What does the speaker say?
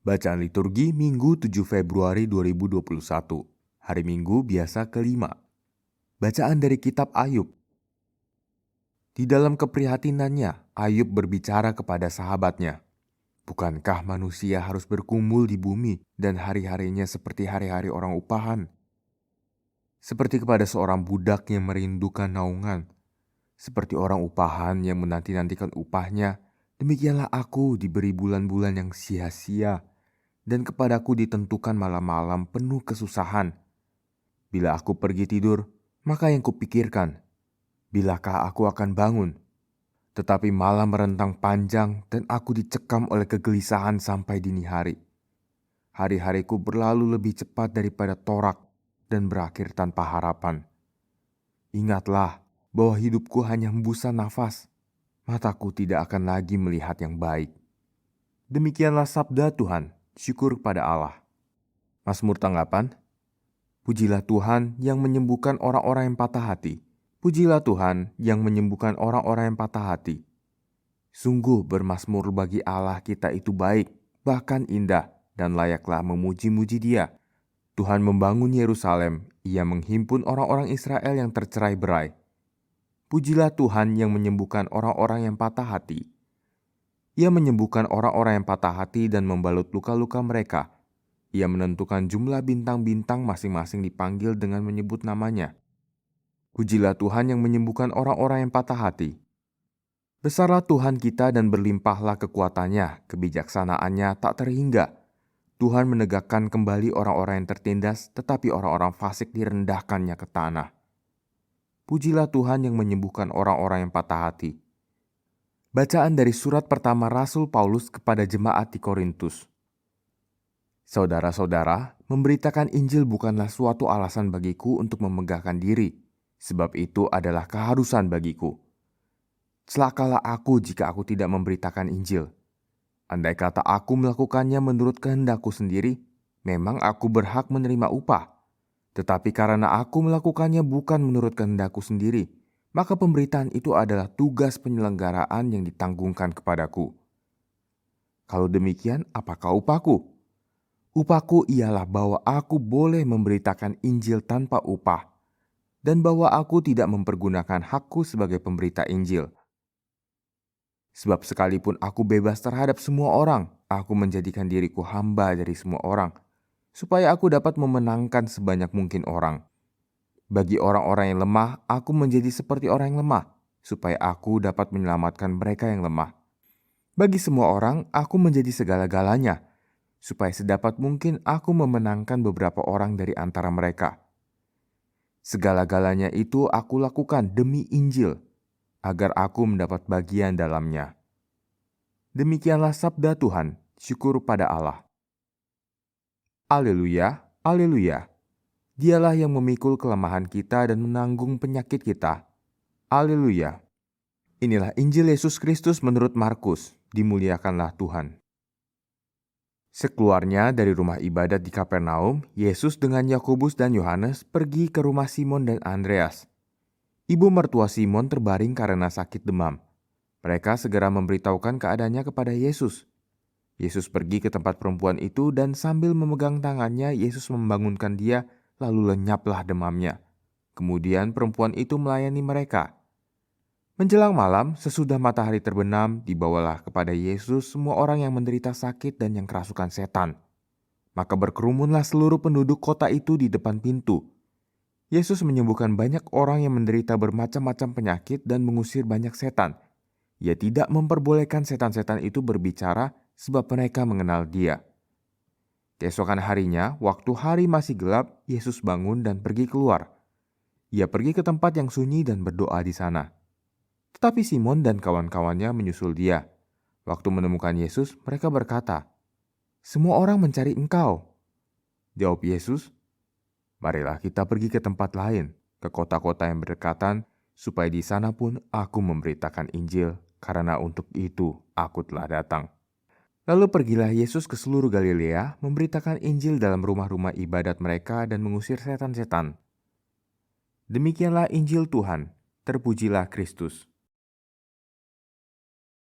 Bacaan liturgi Minggu 7 Februari 2021, hari Minggu biasa kelima. Bacaan dari kitab Ayub. Di dalam keprihatinannya, Ayub berbicara kepada sahabatnya, "Bukankah manusia harus berkumpul di bumi dan hari-harinya seperti hari-hari orang upahan? Seperti kepada seorang budak yang merindukan naungan, seperti orang upahan yang menanti-nantikan upahnya, demikianlah aku diberi bulan-bulan yang sia-sia. Dan kepadaku ditentukan malam-malam penuh kesusahan. Bila aku pergi tidur, maka yang kupikirkan, bilakah aku akan bangun? Tetapi malam merentang panjang dan aku dicekam oleh kegelisahan sampai dini hari. Hari-hariku berlalu lebih cepat daripada torak dan berakhir tanpa harapan. Ingatlah bahwa hidupku hanya hembusan nafas. Mataku tidak akan lagi melihat yang baik." Demikianlah sabda Tuhan. Syukur kepada Allah. Mazmur tanggapan. Pujilah Tuhan yang menyembuhkan orang-orang yang patah hati. Pujilah Tuhan yang menyembuhkan orang-orang yang patah hati. Sungguh bermazmur bagi Allah kita itu baik, bahkan indah, dan layaklah memuji-muji Dia. Tuhan membangun Yerusalem, Ia menghimpun orang-orang Israel yang tercerai-berai. Pujilah Tuhan yang menyembuhkan orang-orang yang patah hati. Ia menyembuhkan orang-orang yang patah hati dan membalut luka-luka mereka. Ia menentukan jumlah bintang-bintang masing-masing dipanggil dengan menyebut namanya. Pujilah Tuhan yang menyembuhkan orang-orang yang patah hati. Besarlah Tuhan kita dan berlimpahlah kekuatannya, kebijaksanaannya tak terhingga. Tuhan menegakkan kembali orang-orang yang tertindas, tetapi orang-orang fasik direndahkannya ke tanah. Pujilah Tuhan yang menyembuhkan orang-orang yang patah hati. Bacaan dari surat pertama Rasul Paulus kepada jemaat di Korintus. Saudara-saudara, memberitakan Injil bukanlah suatu alasan bagiku untuk memegahkan diri, sebab itu adalah keharusan bagiku. Celakalah aku jika aku tidak memberitakan Injil. Andai kata aku melakukannya menurut kehendakku sendiri, memang aku berhak menerima upah. Tetapi karena aku melakukannya bukan menurut kehendakku sendiri, maka pemberitaan itu adalah tugas penyelenggaraan yang ditanggungkan kepadaku. Kalau demikian, apakah upahku? Upahku ialah bahwa aku boleh memberitakan Injil tanpa upah, dan bahwa aku tidak mempergunakan hakku sebagai pemberita Injil. Sebab sekalipun aku bebas terhadap semua orang, aku menjadikan diriku hamba dari semua orang, supaya aku dapat memenangkan sebanyak mungkin orang. Bagi orang-orang yang lemah, aku menjadi seperti orang yang lemah, supaya aku dapat menyelamatkan mereka yang lemah. Bagi semua orang, aku menjadi segala-galanya, supaya sedapat mungkin aku memenangkan beberapa orang dari antara mereka. Segala-galanya itu aku lakukan demi Injil, agar aku mendapat bagian dalamnya. Demikianlah sabda Tuhan, syukur pada Allah. Haleluya, haleluya. Dialah yang memikul kelemahan kita dan menanggung penyakit kita. Haleluya. Inilah Injil Yesus Kristus menurut Markus. Dimuliakanlah Tuhan. Sekeluarnya dari rumah ibadat di Kapernaum, Yesus dengan Yakobus dan Yohanes pergi ke rumah Simon dan Andreas. Ibu mertua Simon terbaring karena sakit demam. Mereka segera memberitahukan keadaannya kepada Yesus. Yesus pergi ke tempat perempuan itu dan sambil memegang tangannya, Yesus membangunkan dia, lalu lenyaplah demamnya. Kemudian perempuan itu melayani mereka. Menjelang malam, sesudah matahari terbenam, dibawalah kepada Yesus semua orang yang menderita sakit dan yang kerasukan setan. Maka berkerumunlah seluruh penduduk kota itu di depan pintu. Yesus menyembuhkan banyak orang yang menderita bermacam-macam penyakit dan mengusir banyak setan. Ia tidak memperbolehkan setan-setan itu berbicara sebab mereka mengenal Dia. Keesokan harinya, waktu hari masih gelap, Yesus bangun dan pergi keluar. Ia pergi ke tempat yang sunyi dan berdoa di sana. Tetapi Simon dan kawan-kawannya menyusul dia. Waktu menemukan Yesus, mereka berkata, "Semua orang mencari Engkau." Jawab Yesus, "Marilah kita pergi ke tempat lain, ke kota-kota yang berdekatan, supaya di sana pun aku memberitakan Injil, karena untuk itu aku telah datang." Lalu pergilah Yesus ke seluruh Galilea, memberitakan Injil dalam rumah-rumah ibadat mereka dan mengusir setan-setan. Demikianlah Injil Tuhan, terpujilah Kristus.